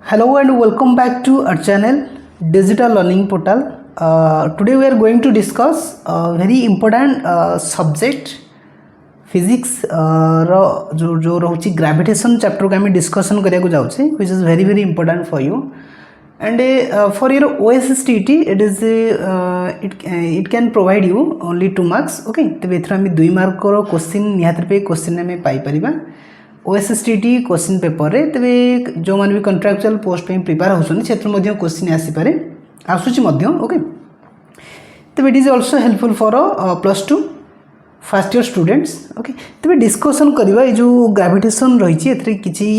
Hello and welcome back to our channel Digital Learning Portal. Today we are going to discuss a very important subject physics जो रोची gravitation chapter को हमें discussion करिया को जाउछे which is very important for you and for your OSSTT it can provide you only 2 marks. okay तबे एथरा हम 2 mark रो question निहात पे question हमें पाई परिबा OSSTT question paper रे तबे जो मान भी कॉन्ट्रैक्चुअल पोस्ट पे प्रिपेयर होछन क्षेत्र मध्ये क्वेश्चन आसी पारे आसुची मध्ये. ओके तबे it is also helpful for +2 first year students. Okay तबे डिस्कशन करबा ए जो ग्रेविटेशन रही छि एथरे किछि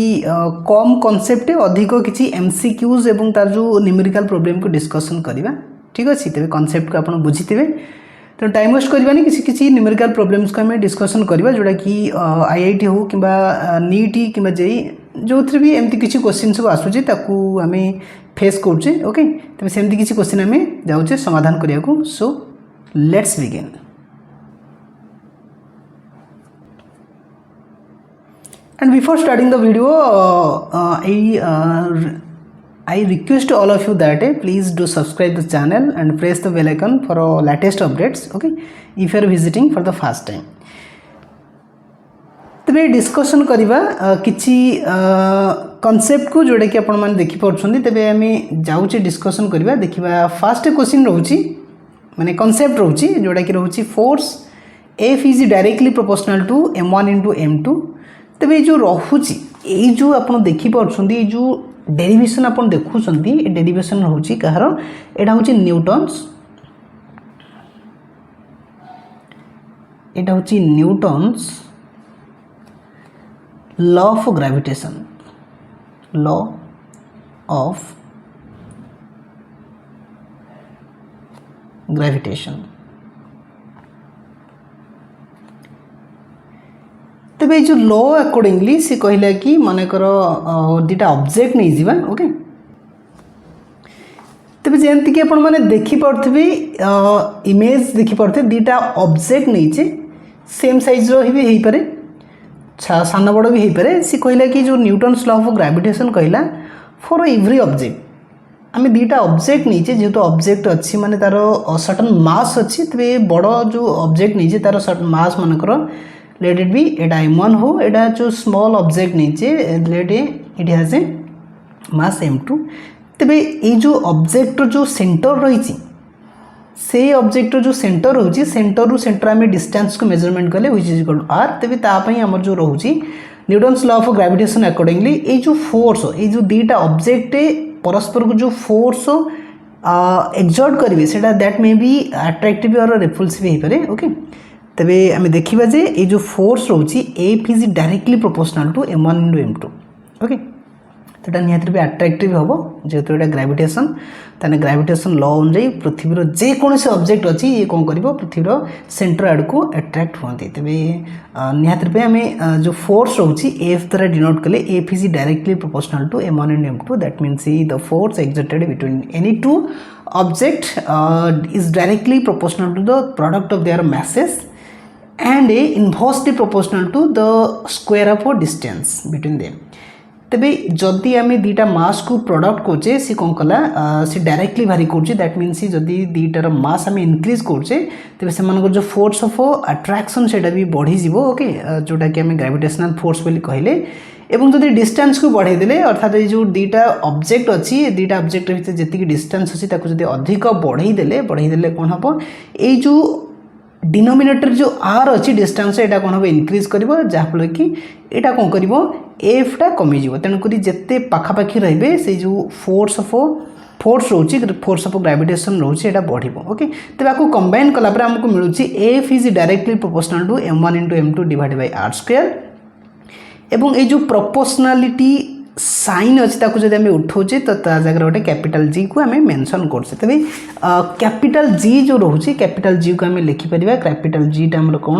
कम कांसेप्ट अधिक किछि MCQs एवं तार जो न्यूमेरिकल प्रॉब्लम को डिस्कशन करबा. ठीक अछि तबे कांसेप्ट को आपण बुझितिबे तो टाइम वेस्ट करबानी किसी न्यूमेरिकल प्रॉब्लम्स को हमें डिस्कशन करबा जोड़ा कि IIT हो किबा नीट किबा जेई जो थ्री भी एमती किसी क्वेश्चन सब आसुचे ताकू हमें फेस करछे. ओके तबे सेमती किसी क्वेश्चन हमें जाउचे समाधान करिया को. So let's begin. And before starting the video, I request all of you that please do subscribe the channel and press the bell icon for latest updates. Okay, if you are visiting for the first time. तबे discussion करिबा किछि concept को जोडे कि आपण मान देखि परछन्ती तबे हमें जाउचे डिस्कशन करिबा. देखिबा फर्स्ट क्वेश्चन रहउची माने कांसेप्ट रहउची जोडा कि रहउची force F is directly proportional to m1 into m2. तबे जो रहउची ए जो आपण देखि परछन्ती ए जो डेरिवेशन आपण देखुछन्ती ए डेरिवेशन रहउची कहार एटा होची न्यूटन्स. एटा होची Newton's law of gravitation. Law of gravitation. तबे जो लॉ अकॉर्डिंगली से कहला कि माने करो दिटा ऑब्जेक्ट नहीं जीवा. ओके तबे जेंति कि आपण माने देखि परथबे इमेज देखि परथे दिटा ऑब्जेक्ट नहीं छे सेम साइज रो ही हेई पारे साना बड़ भी हेई पारे. से कहला कि जो न्यूटन्स लॉ ऑफ ग्रेविटेशन कहला फॉर एवरी ऑब्जेक्ट आमे दिटा ऑब्जेक्ट नहीं छे जेतो ऑब्जेक्ट अछि माने तारो सर्टेन मास अछि तबे बड़ जो ऑब्जेक्ट नहीं छे तारो सर्टेन मास माने करो let it be Etah m1 हो एटा जो स्मॉल ऑब्जेक्ट नीचे let it has a mass m2. तबे ए जो ऑब्जेक्ट जो सेंटर रही से ऑब्जेक्ट जो सेंटर होची सेंटर रु सेंटर में डिस्टेंस को मेजरमेंट कले which is equal to r. तबे ता पई हमर जो रहउची Newton's law of gravitation accordingly ए जो फोर्स ए जो दीटा ऑब्जेक्ट परस्पर को जो फोर्स एक्सर्ट करिवे सेटा दैट मे बी अट्रैक्टिव और रिपल्सिव हे पारे. ओके तबे आमे देखिबा जे ए जो फोर्स रहउची F is directly proportional to m1 into m2. Okay तटा निहात भी अट्रैक्टिव हबो जेतो एटा ग्रेविटेशन ताने ग्रेविटेशन लॉ अनुसार पृथ्वी रो जे कोनसे ऑब्जेक्ट अछि ये कोन करबो पृथ्वी रो सेंटर आड को अट्रैक्ट होंती. तबे निहात पे हमें जो फोर्स रहउची F द्वारा डिनोट कले F is directly proportional to m1 and m2. That means the force exerted between any two object is directly proportional to the product of their masses and inversely proportional to the square of distance between them. तबे जदि आमे दीटा मास को product कोचे सी कोन कला see directly भारी कोचे that means जदि दीटार मास आमे increase कोचे तबे सेमानकर जो फोर्स ऑफ अट्रैक्शन सेटा भी बढ़ी जीवो. ओके जोटा कि आमे ग्रेविटेशनल फोर्स बोली कहले एवं जदि डिस्टेंस को बढ़ाई देले अर्थात ये जो दीटा ऑब्जेक्ट अछि दीटा ऑब्जेक्ट भीतर जति डिस्टेंस अछि ताको जदि अधिक बढ़ाई देले कोन हबो ए जो डिनोमिनेटर जो r अच्छी डिस्टेंस एटा कोन हो इंक्रीज करिवो जाफल कि एटा कोन करिवो f टा कमी जीवो. तेन करी जत्ते पाखा पाखी रहबे से जो फोर्स रोची फोर्स ऑफ ग्रेविटेशन रोची एटा बढ़िवो. ओके तबे आको कंबाइन कला पर हमको मिलुची F is directly proportional to m1 into m2 divided by r square. एवं ए जो प्रोपोर्शनलिटी साइन अच्छी ताको जदि हमें उठाउचे तो ता जगह गोटे कैपिटल G को हमें मेंशन करछे. तबे कैपिटल G जो रहउची कैपिटल G को हमें लिखि परिबा. कैपिटल G टा हमर कोन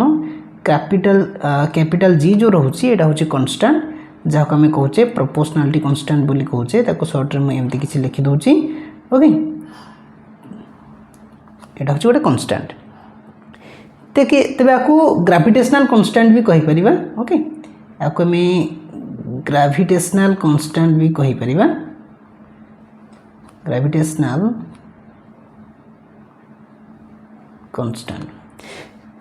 कैपिटल G जो रहउची एटा होची कांस्टेंट जाको हमें कहउचे प्रोपोर्शनलिटी कांस्टेंट बोली कहउचे ताको शॉर्ट रे मैं एमती किछि लिखि दोउची. ओके एटा होची गोटे कांस्टेंट तबे आको ग्रेविटेशनल कांस्टेंट भी कहि परिबा. ओके आको हमें ग्रेविटेशनल कांस्टेंट भी कहि परिबा. ग्रेविटेशनल कांस्टेंट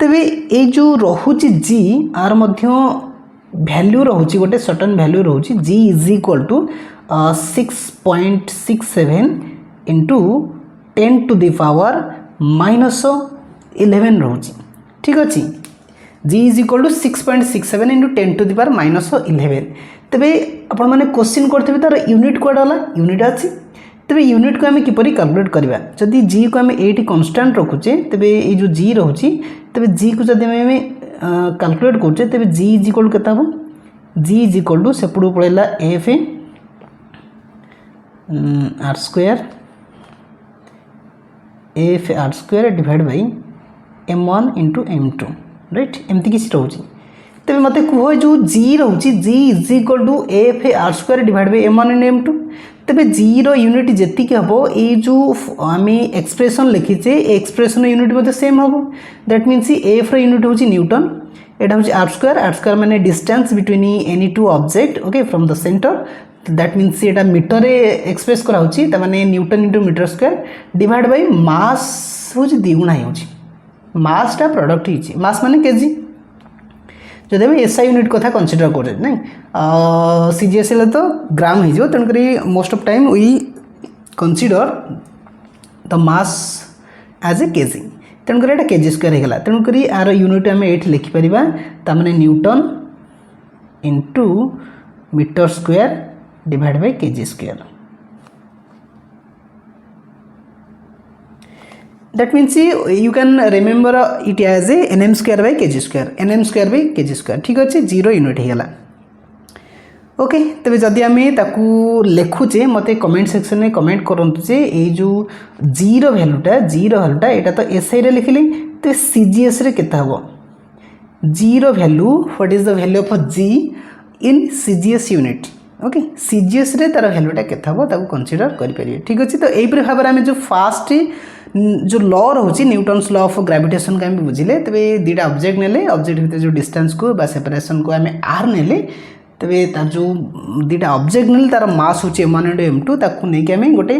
तेबे ए जो रहुची जी आर मध्य वैल्यू रहुची गोटे सर्टेन वैल्यू रहुची G is equal to 6.67 into 10 to the power -11 रहुची ठीक अच्छे G is equal to 6.67 into 10 to the power -11 तेबे आपण माने क्वेश्चन करथे तार यूनिट कोड वाला यूनिट अछि तेबे यूनिट को आम किपरि कैलकुलेट करबा जदि जी को आम एटी कांस्टेंट रखुचे तेबे ए जो जी रहउची तेबे जी को जदि आम कैलकुलेट करछे तेबे जी इज इक्वल केता हो जी इज इक्वल टू सेपडू पळेला F R square divide by m1 into m2 right एमती किसी रोचे तेज मत कह जो जी रोचे G is equal to F R square divide by m1 into m2 तेज जी यूनिट जी हम ये जो आम एक्सप्रेशन लिखीचे एक्सप्रेशन यूनिट मत सेम हम दैट मीन्स एफ यूनिट हूँ न्यूटन यहाँ हूँ आर स्क्वायर माने distance between any two object okay from the centre that means ये मीटर एक्सप्रेस कराऊँगी माने newton into metre square divide by mass हूँ दुगुणा हो मासटा प्रडक्ट होती मास माने केजी जब आम एसआई यूनिट कथा कनसीडर कर ना सीजीएस तो ग्राम हो तेणुक most of time we consider the mass as a KG तेणुक ये केजी स्क्वायर होगा तेणुक यार यूनिट आम ये लिखिपर ताने newton into metre square divide by kg square that means you can remember it as a nm square by kg square ठीक अच्छे जीरो यूनिट होगा ओके तेज जदि आम लिखुचे मत कमेंट सेक्शन में कमेंट करूँ जे ये जो जीरो वैल्यूटा यहाँ तो एसआई रे लिखिली तो सीजीएस रे केता हम zero value what is the value of G in CGS unit okay CGS रे तार वैल्यूटा केता हम ताको कंसीडर करें ठीक अच्छे तो यही भाव में आम जो फास्ट जो लॉ रोचे न्यूटन्स लॉ ऑफ ग्रेविटेशन का बुझिले तेरे दुटा ऑब्जेक्ट नेले ऑब्जेक्ट भितर जो डिस्टेंस को बा सेपरेशन को आम आर नेले तेरे तार जो दुटा ऑब्जेक्ट नेले तार मास होचे m1 इंटू m2 ताकू नहीं कि आम गोटे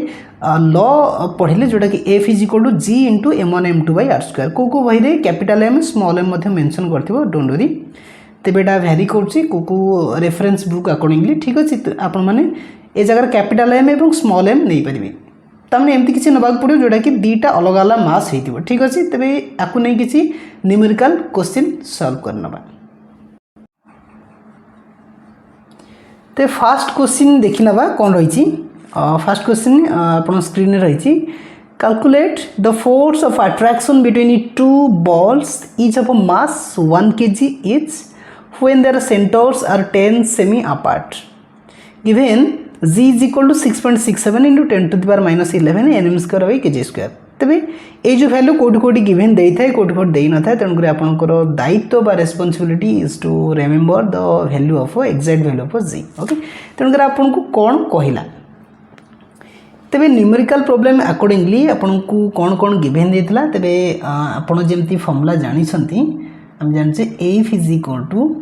लॉ पढ़ले जोटा कि f इज इक्वल टू g इंटू m1 m2 by r square को बही capital m small m mention करथिबो डोंट वरी तेरे एटा वैरी करछि को रेफरेंस बुक अकॉर्डिंगली ठीक अछि आपण माने ए जगह कैपिटल m एवं स्मॉल m नहीं परिबे तमने एमती किसी नबाक पड़ो जोटा कि दुटा अलग अलग मास हो ठीक अच्छे तेरे आपको नहीं किसी न्यूमेरिकल क्वेश्चन सॉल्व करना तो फास्ट क्वेश्चन देखी ना कौन रही फास्ट क्वेश्चन आप स्क्रीन में रही calculate the force of attraction between two balls each of mass 1 kg each when their centers are 10 semi apart given g is equal to 6.67 into 10 to the power -11 nm square by kg square तेबे ये जो value कोटी कोटी given दे थाए कोटी कोटी दे न थाए तेणुक आपंकर दायित्व बा responsibility is to remember the value of exact value of G okay तेणुक आपको कौन कहला तेबे न्यूमेरिकल प्रॉब्लम अकॉर्डिंगली आपको कौन कौन गिवन देता तेबे आपण जेमती फॉर्मूला जानी हम जानचे F is equal to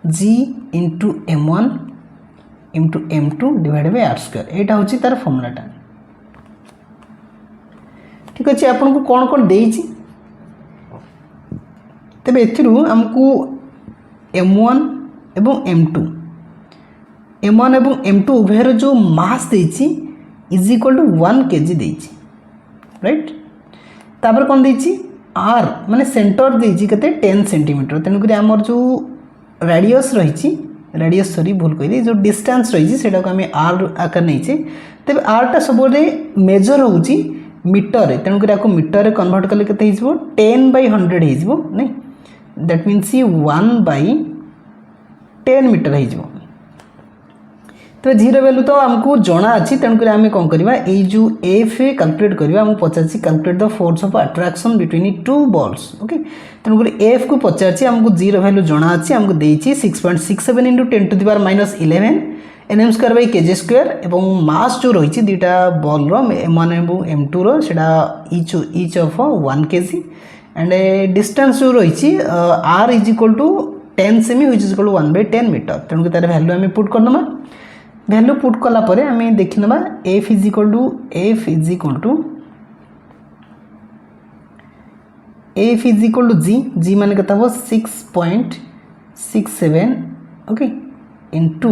G into m1 into m2 divide by r square यहाँ हूँ तार फॉर्मूलाटा ठीक अच्छे आपको कौन कौन देती तेज एमको m1 एवं m2 एवं m2 उभयर जो मास देती इज इक्वल टू 1 kg देती राइट तापर कौन देती r माने सेंटर देती केते 10 सेंटीमीटर तेणुक आमर जो रेडियस रही रेडियस सॉरी भूल कही जो डिस्टेंस रही से आम आर आकार नहीं तेज आरटा सब मेजर होची मीटर तेणुक आपको मीटर कन्वर्ट कले के 10/100 हो नहीं दैट मीन्स 1/10 मीटर हो तो जीरो वैल्यू तो आमको जना अच्छी तेणुक आम कौन करवा ये जो एफ कैलकुलेट करवा आमको पचार calculate the force of attraction between two balls okay तेणुक एफ को पचार आमको जीरो वैल्यू जना अच्छी आमको देती 6.67 into 10 to the power -11 nm square by kg square एवं मास जो रही दुटा बॉल m1 एवं m2 रोटा each of 1 kg and distance जो रही r इज इक्वल टू 10 सेमी which is equal to 1/10 metre तेणुक तार वैल्यू आम पुट करदमा वैल्यू पुट कला परे आम देखी ना F is equal to G G मान के 6.67 okay into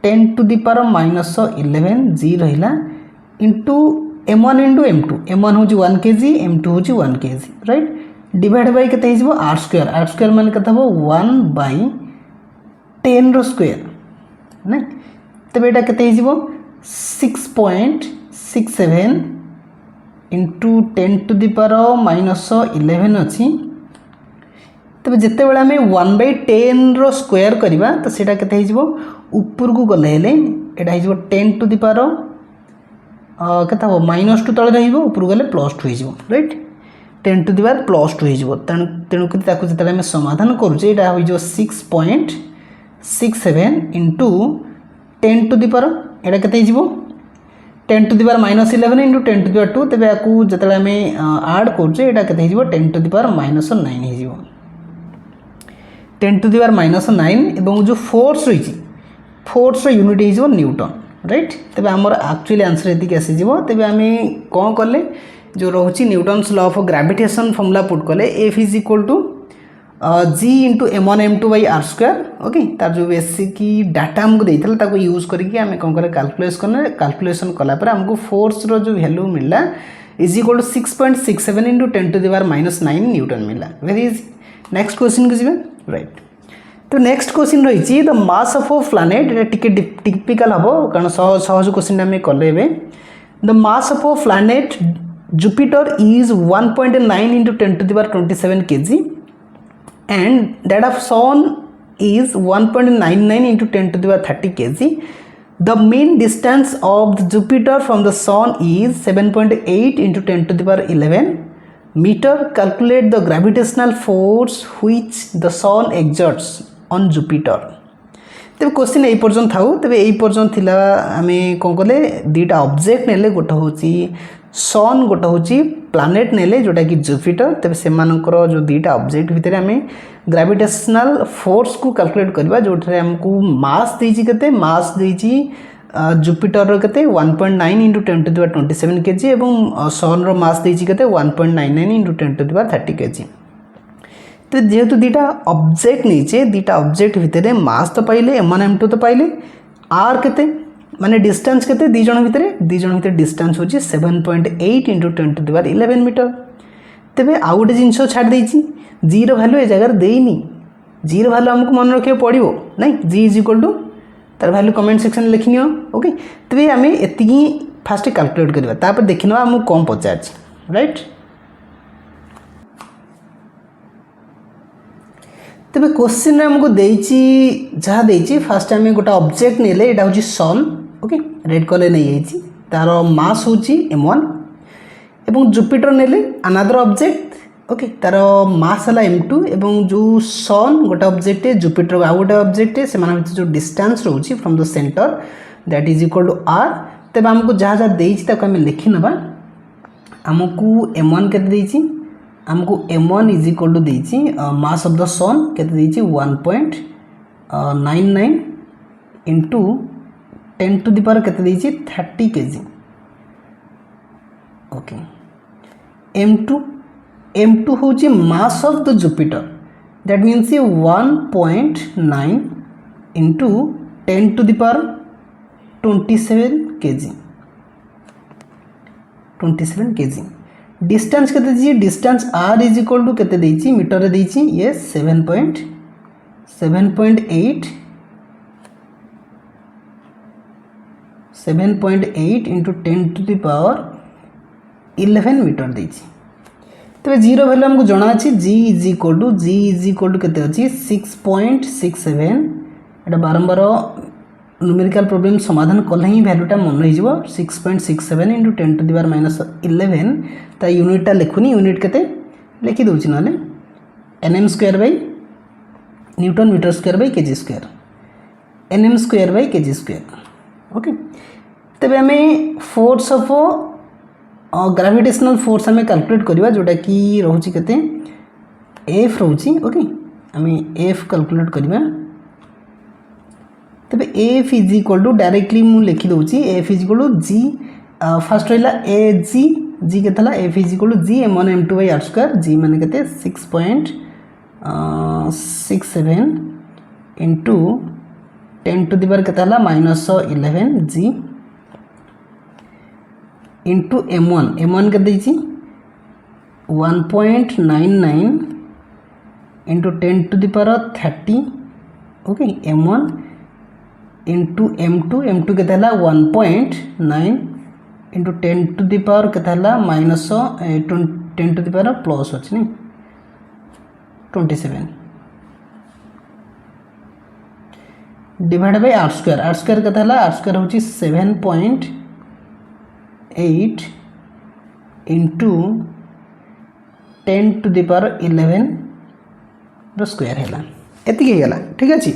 10 to the power -11 G रहा into m1 into m2 m1 हूँ 1 kg m2 हूँ 1 kg राइट डिवाइड बाय के आर स्क्वायर मान के 1/10 रो स्क्वायर ना तब यहाँ के 6.67 इंटू 10 टू दी पावर -11 अच्छी तब जिते बड़े आम 1/10 रो स्क्वायर करवा तो सीटा के ऊपर को गले यहाँ 10 टू दी पावर के -2 तले ऊपर गले +2 हो राइट 10 टू दी पावर +2 हो तेणुक जो समाधान करुचे यहाँ हो 6.67 इंटू 10 टू दी पावर यहाँ के 10 to the power -11 into 10 to the power 2 तेज आपको जो आम आड करुचे यहाँ के 10 टू दी पावर -9 हो 10 टू दी पावर -9 एवं जो फोर्स रही फोर्स यूनिट हो न्यूटन राइट तेज आमर एक्चुअली आंसर ये आसीज तेज आम कौन कले जो रोचे Newton's law of gravitation formula put कले F is equal to G into m1 m2 by R square okay तार जो बेसिक डाटा आमको देता यूज करके आम कौन कले कैलकुलेशन कलापर आमको फोर्स जो वैल्यू मिलला is equal to 6.67 into 10 to the power -9 newton मिलला वेरी इजी नेक्स्ट क्वेश्चन को जी राइट तो नेक्स्ट क्वेश्चन रही the mass of a planet टिके टिपिकल हम कारण सहज क्वेश्चन आम कले the mass of a planet Jupiter is 1.9 into 10 to the power 27 kg and that of sun is 1.99 into 10 to the power 30 kg. The mean distance of the Jupiter from the sun is 7.8 into 10 to the power 11 meter. Calculate the gravitational force which the sun exerts on Jupiter. Tej question यही पर्यटन था तेज यही पर्यटन थिला आम कौन कले दुईटा ऑब्जेक्ट नेले गोटे हूँ सन गोटे हूँ प्लानेट नेले जोटा कि जुपिटर तेज से जो दुईटा ऑब्जेक्ट भितर आम ग्रेविटेशनल फोर्स को कैलकुलेट करवा जो आमको मास देती मास देती जुपिटर के 1.9 into 10 to the power 27 kg और सन मास देती 1.99 into 10 to the power 30 kg तो जेहेतु दुईटा ऑब्जेक्ट नहीं दुईटा ऑब्जेक्ट भितर मास तो पाइले m1 m2 तो पाइले आर के माने डिस्टेंस के दी जन भितर डिस्टेंस हूँ 7.8 into 10 to the power 11 metre तेरे आउ गोटे जिन छाड़ जी वैल्यू ए जगार देनी जी वैल्यू आमको मन रखा पड़ो ना जी इज इक्वल टू तार वैल्यू कमेंट सेक्शन लिखनी ओके तेरे आम एति फास्ट कैलकुलेट करवा तापर देखना आमको कौन पचार राइट तेरे क्वेश्चन आमको जहाँ देती फास्ट आम गोटे ऑब्जेक्ट नेले यहाँ हूँ सन ओके रेड कलर नहीं जाइए तार मास हूँ m1 एवं जुपिटर नेले अनादर ऑब्जेक्ट ओके तार मास है m2 एवं जो सन गोटे ऑब्जेक्ट जुपिटर आउ गोटे ऑब्जेक्ट से जो डिस्टेंस रोचे from the centre that is equal to R तेज आमको जहाँ जहाँ देती आम लिखि ना आमको m1 के आमको m1 इज इक्वल टू देती मास ऑफ द सन के 1.99 इंटू 10 टू दी पावर के 30 kg ओके m2 हूँ mass of the Jupiter that means 1.9 into 10 to the power 27 kg distance के distance r is equal to के metre ये 7.8 into 10 to the power 11 metre देती तेज zero value आमको जना अच्छी जी इज इक्वल टू के 6.67 एटा बारंबार न्यूमेरिकल प्रॉब्लम समाधान कले ही वैल्यूटा मन रही 6.67 इंटू 10 टू दी पावर -11 ता यूनिटा लिखुनी यूनिट के लिखी दूसरी ना nm square by newton metre square by KG square nm square by KG square okay तेज आम फोर्स ऑफ ग्रेविटेशनल फोर्स आम कैलकुलेट करवा जोटा कि रोचे के एफ रोचे ओके आम एफ कैलकुलेट करवा तेबे F is equal to directly मु लिखि दउची F is equal to G first रहिला ए जी जी के थला F is equal to G m1 m2 by r square G माने केते 6.67 into 10 to the power केते हला -11 जी into m1 के देछि 1.99 into 10 to the power 30 okay m1 into m2 के हला 1.9 into 10 to the power के हला -10 to the power प्लस अछि नि 27 डिवाइड बाय r स्क्वायर के हला r स्क्वायर होछि 7.8 into 10 to the power 11 रो स्क्वायर हैला एति के गेला ठीक अछि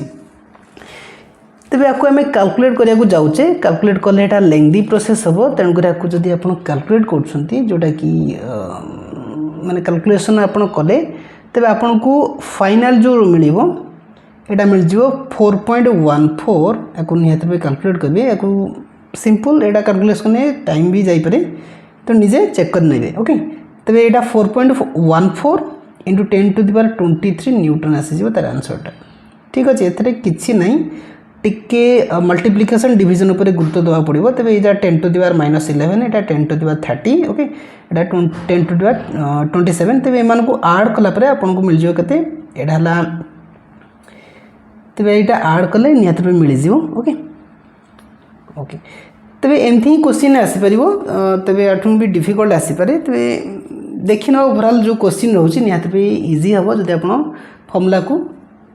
तबे आपको हमें कैलकुलेट करिया को जाउचे कैलकुलेट करले एटा लेंथी प्रोसेस हबो तेन करे आपको जदी आपण कैलकुलेट करछंती जोटा कि माने कैलकुलेशन आपण कले तबे आपण को फाइनल जो मिलिबो एटा मिल जिवो 4.14 एको निहत पे कैलकुलेट करबे एको सिंपल एटा कैलकुलेशन ने टाइम भी जाई पारे तो निजे चेक कर नेबे ओके तबे एटा 4.14 into 10 to the power 23 Newton आसी जिवो तार आंसर टा ठीक अछि एथरे किछि नै टिके मल्टीप्लिकेशन डिवीजन ऊपर गुरुत्व देवा पड़िबो तबे एजा 10 to the power -11 Etah 10 to the power 30 okay Etah 10 to the power 27 तबे एमान को ऐड कला परे आपन को मिल जिवो कते एटा हला तबे एटा ऐड कले नियत पे मिल जिवो ओके ओके तबे एमथि क्वेश्चन आसी परिबो तबे अठुन भी डिफिकल्ट आसी पारे तबे देखिना ओवरऑल जो क्वेश्चन रहउची नियत पे इजी हबो जदि आपण फॉर्मूला को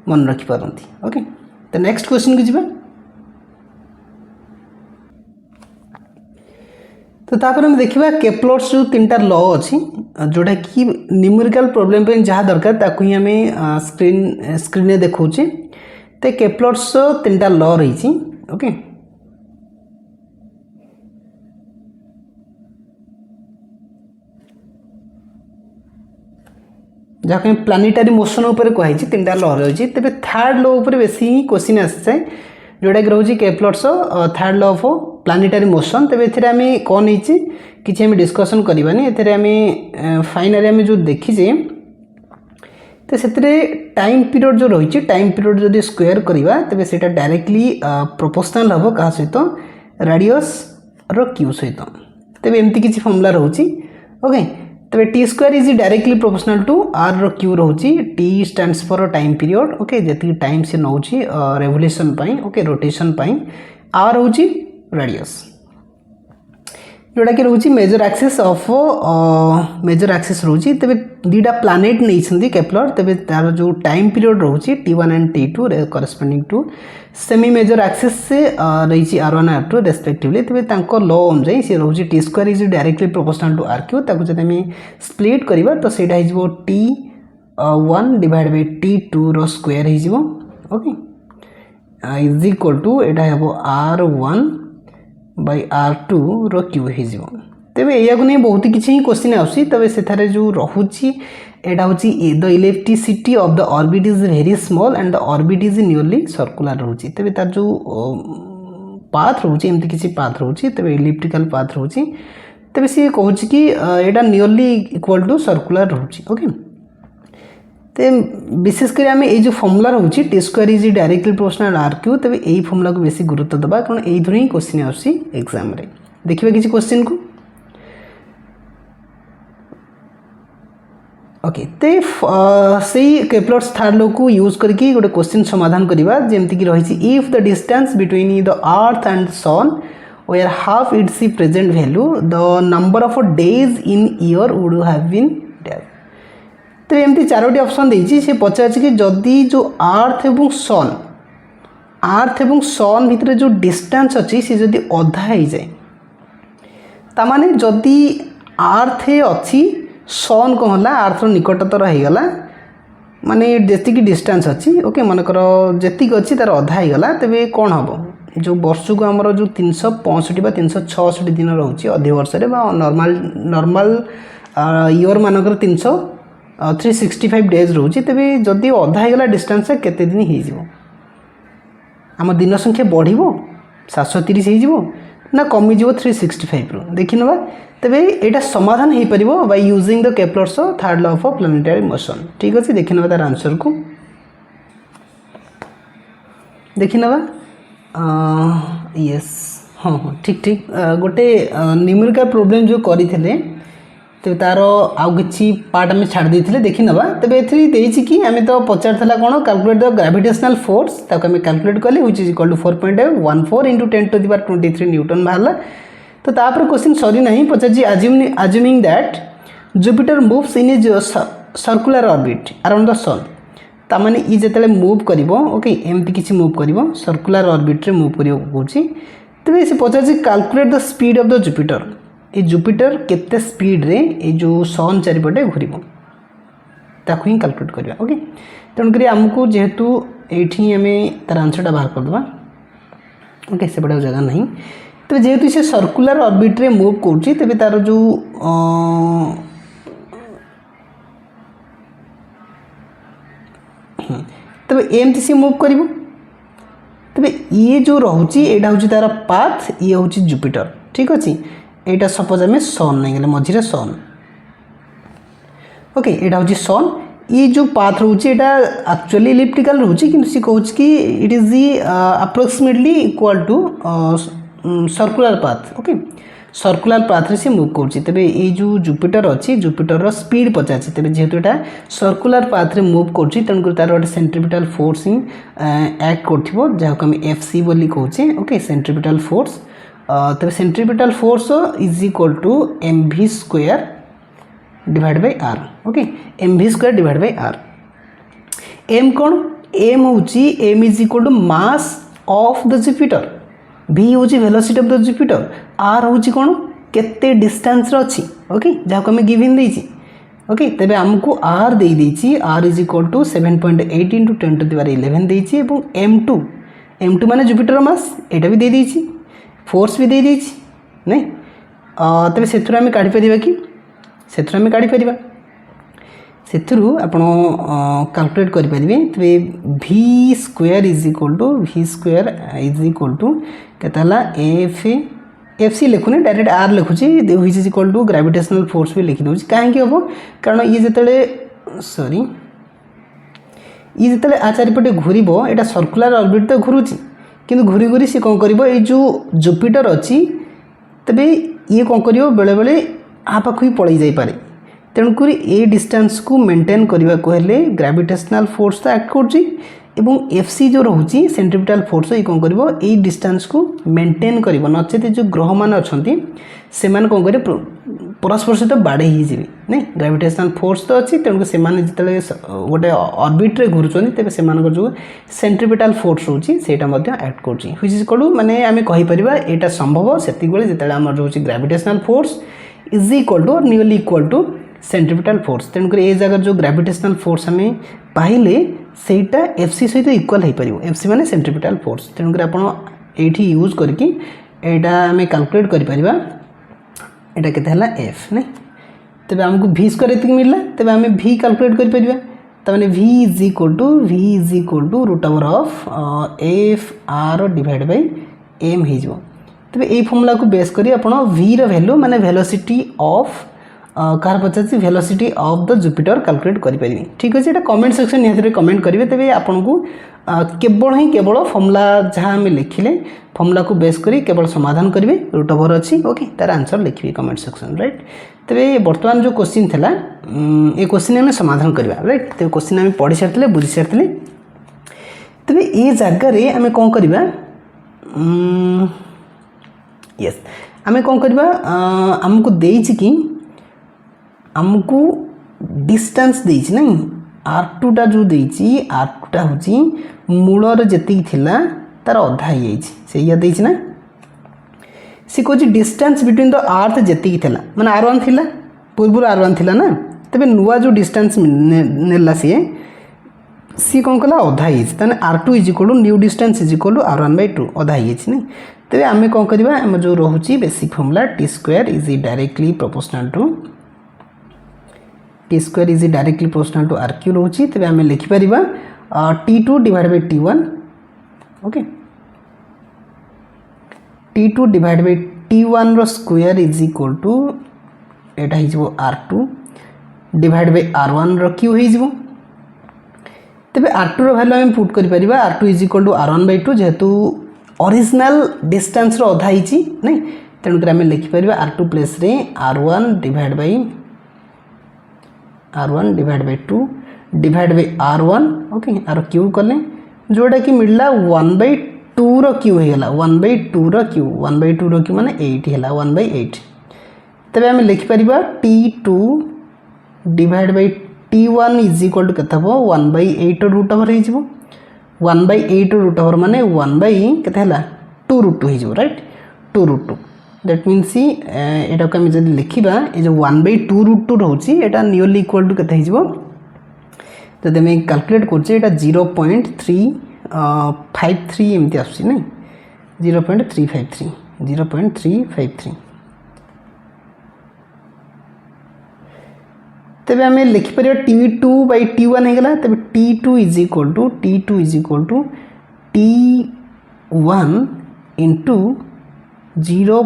मन रखि पारंती ओके तो नेक्स्ट क्वेश्चन को जीवा तो तापर हम देखिबा केप्लर्स जो तीनटा लॉ अछि जोटा कि न्यूमेरिकल प्रॉब्लम पे जहा दरकार ताकु ही हमें स्क्रीन ने देखौची ते केप्लर्स तीनटा लॉ रही छी ओके जहाँ कहीं प्लानिटारी मोशन ऊपर कही तीनटा लॉ रही तेरे थर्ड लॉ ऊपर बेसी क्वेश्चन आसे जोटा कि रोचे Kepler's third law of प्लानिटारी motion तेरे आम कौन किसी आम डिस्कसन करवानी फाइनली आम जो देखीचे तो से टाइम पीरियड जो रही टाइम पीरियड जब स्क्वायर करवा तेरे से डायरेक्टली प्रोपोर्शनल हम क्या सहित रेडियस रो क्यू सहित तेरे एमती किसी फॉर्मूला रोचे ओके तबे T square is directly proportional to R रो क्यू रोची T stands for time period okay जति टाइम से नौची रेवोल्यूशन पाई ओके रोटेशन पाई आर होची रेडियस जोटा कि रोची मेजर एक्सिस रोची तबे दीटा प्लैनेट नहीं छंदी केप्लर तबे तार जो टाइम पीरियड रोची t1 and t2 corresponding to semi major axis से रही r1 r2 रेस्पेक्टिवली तबे तांको लॉ अनुसार से रोची T square is directly proportional to r cube ताको जदि हम स्प्लिट करबा तो सेटा हिजबो t1 डिवाइड बाय t2 रो स्क्वायर हिजबो ओके इज इक्वल टू एटा हेबो r1 by r2 row Q हिजबो तेबे एया को नहीं बहुत किछि क्वेश्चन आउसी तबे सेथारे जो रहुची एटा होची the eccentricity of the orbit is very small and the orbit is nearly circular रहुची तबे तार जो पाथ रहुची एमति किछि पाथ रहुची तबे इलिप्टिकल पाथ रहुची तबे से कहूची कि एटा नियरली इक्वल टू सर्कुलर रहुची ओके ते विशेष कर आम ये फॉर्मूला रोचे T square is directly proportional R cube तेज यही फॉर्मूला को बेसी गुरुत्व दबा कारण यही ही क्वेश्चन आसी एग्जाम रे देखिए किसी क्वेश्चन को ओके ते से केप्लर्स थर्ड लॉ को यूज करके गोटे क्वेश्चन समाधान करवा जमती कि रही if the distance between the earth and sun were half its present value the number of days in year would have been dash तो एमती चारोटी ऑप्शन देछि से पचार कि जदि जो अर्थ एवं सन भितर जो डिस्टेंस अच्छी सी जदि अधा हो जाए तामाने जदि अर्थ अच्छी सन कौन है अर्थ निकटतर हो गला माने जी डिस्टेंस अच्छी ओके मनकर जी अच्छी तार अधा हो गला तेरे कौन हम जो वर्ष को आमर जो 365 बा 366 दिन रोचे अधिवर्ष नॉर्मल ईयर मानकर 365 डेज रोचे तेरे जदि अधा होगा डिस्टेंस केते दिन हो आम दिन संख्या बढ़ 730 हो ना कमिज 365 रु देखि ना तेरे यहाँ समाधान हो पार by using the Kepler's third law of planetary motion ठीक अच्छे देखि ना तार आंसर को देखि ना यस हाँ हाँ ठीक ठीक गोटे न्यूमेरिकल प्रोब्लेम जो करते तो तार आउ कि पार्ट आम छाड़ देते देखि ना तेज ये कि आम तो पचार कौन कैलकुलेट द ग्रेविटेशनल फोर्स ताको आम कैलकुलेट कले which is equal to 4.14 × 10⁻23 newton बाहर तो तापर क्वेश्चन सरी ना पचार assuming that Jupiter moves in is circular orbit around the sun ताने ये जिते मूव कर ओके एमती किसी मूव कर सर्कुलर ऑर्बिट रे मूव कर तेज से पचार calculate the speed of the Jupiter ये जुपिटर केते स्पीड रे ये जो सन चारिपटे घूर ताकू ही कैलकुलेट करवा ओके तेणुक आमको जेहेतु ये आम तार आंसरटा बाहर करदे ओके से बड़ा जगह नहीं तो जेहेतु से सर्कुलर ऑर्बिट रे मूव कर तेज तार जो तब एमती सी मूव कर तेज ये जो रोचे यहाँ हूँ तार पाथ ये हूँ जुपिटर ठीक अच्छे यहाँ सपोज आम सन नहीं गले मझे सन ओके यहाँ हूँ सन ये जो पाथ रोचे यहाँ एक्चुअली इलिप्टिकल रोचे कि सी कहूँ कि it is the approximately equal to circular path okay circular path रे से मूव कर तेज ये जो जुपिटर अच्छी जुपिटर स्पीड पचार तेज जेहेतु यहाँ सर्कुलर पाथ रे मूव कर तेणुक तार गोटे सेंट्रिपिटल फोर्स ही एक्ट कर जहाँ आम FC बोली कहे ओके सेंट्रिपिटल फोर्स तेज centripetal force is equal to mv² divide by r okay mv² divide by r m कौन m हूँ m is equal to mass of the Jupiter v हूँ velocity of the Jupiter r हूँ कौन केते distance अच्छी okay जहाँ को आम गिवन देछि ओके तेरे आमको r दे देछि r इज इक्वल टू 7.8 × 10⁻11 देछि एवं m2 माने जुपिटर मास एटा भी दे देछि फोर्स भी दे देछि नहीं तेरे से आम काढ़ी कि से आम काढ़ी से आपण कैलकुलेट करेंगे तेरे v² इज इक्वल टू केते FC लिखुनी डायरेक्ट r लिखुची which is equal to gravitational force भी लिखि दउची कहीं हम कारण ये जिते सॉरी ये जिते आ चारिपटे घूरब यहाँ सर्कुलर ऑर्बिट तो घूरुची किंतु घूरी घूरी सी कौन कर ये जो जुपिटर अच्छी तेरे ये कौन कर बेले बेले आ पाख ही पड़े जापे तेणुक ये डिस्टेंस को मेंटेन करने को हेले ग्रेविटेशनल फोर्स तो एक्ट कर FC जो रोचे सेंट्रिपिटल फोर्स ये कौन कर ये डिस्टेंस को मेंटेन कर नचेत जो ग्रह मान अच्छा से कौन कर परस्पर सहित बाड़े ही नहीं ग्रेविटेशनल फोर्स तो अच्छी तेणुक से जो गोटे ऑर्बिट रे घूरुचंती तेज से जो सेंट्रिपिटल फोर्स रोचे एक्ट कर व्हिच इज इक्वल टू माने आम कहीपर यहाँ संभव से जिते आम रोचे gravitational force is equal to nearly equal to centripetal force तेणुक ये जगह जो ग्रेविटेशनल फोर्स आम पाइले सेटा FC सहित इक्वल हो पार FC माने सेंट्रिपिटल फोर्स तेणुक आप ये यूज करके यहाँ आम कैलकुलेट करा के F नहीं तेज आमको v² ये मिलला तेज आम v कैलकुलेट कर v is equal to √of f(r) divide by m हो तेज ये फॉर्मूला को बेस करी आप v वैल्यू माने velocity of car Pachar velocity of the Jupiter calculate करें ठीक अच्छे यहाँ कमेंट सेक्शन निहत कमेंट करेंगे तेज आपन को केवल फॉर्मूला जहाँ आम लिखिले फॉर्मूला को बेस करी केवल समाधान करेंगे √of अच्छी ओके तार आंसर लिखिए कमेंट सेक्शन राइट तेज बर्तमान जो क्वेश्चन थी ये क्वेश्चन आम समाधान करवा राइट तेज क्वेश्चन आम पढ़ी सारी बुझी सारी तेज ये जगार आम कौन करवा यस आम कौन करवा आमको देछि कि आमको डिस्टेंस देछि नहीं R2 टा जो देछि R2 टा होछि मूलर जति थिला तार अधा हो जाइछि से या देछि ना सी कहछि डिस्टेंस बिटवीन द अर्थ जति थिला माने R1 थिला पूर्व R1 थिला ना तबे नुवा जो डिस्टेंस नेला सी कौन कला अधा हो ताने R2 is equal to new distance is equal to R1/2 अधा हो जाइछि नहीं तेरे आम कौन करवा आम जो रोचे basic formula t² is directly proportional to r³ रोचे तेज आम लिखिपर t2 divide by t1 okay T2 divide by T1 रो स्क्वायर इज इक्वल टू एटा ही जबो R2 डिवाइड बाय R1 रो क्यू ही जबो तबे R2 रो वैल्यू हम पुट करि परिबा R2 is equal to R1 by 2 जेतु ओरिजिनल डिस्टेंस रो अधा हिची नै तेनु कर हम लिखि परिबा R2 प्लस रे R1 divide by 2 divide by R1 okay आरो क्यू करले जोटा कि मिलला 1/2 रो क्यू हे गला 1/2 रो क्यू माने 8 हेला 1/8 तबे हम लिखि परिबा T2 divide by T1 is equal to केता हो 1/8 रूट ओवर हे जिवो 1/8 रूट ओवर माने 1 बाय केता हेला 2 रूट 2 हे जिवो राइट 2 रूट 2 दैट मीन्स एटा को हम जदी लिखिबा ए जो 1/2 root 2 रहउची Etah nearly equal to केता हे जिवो जदि मैं कैलकुलेट करछे एटा 0.353 एमती आसी नै 0.353 तबे हमें लिखि परियो T2 बाय T1 हे गला तबे T2 is equal to T1 into 0.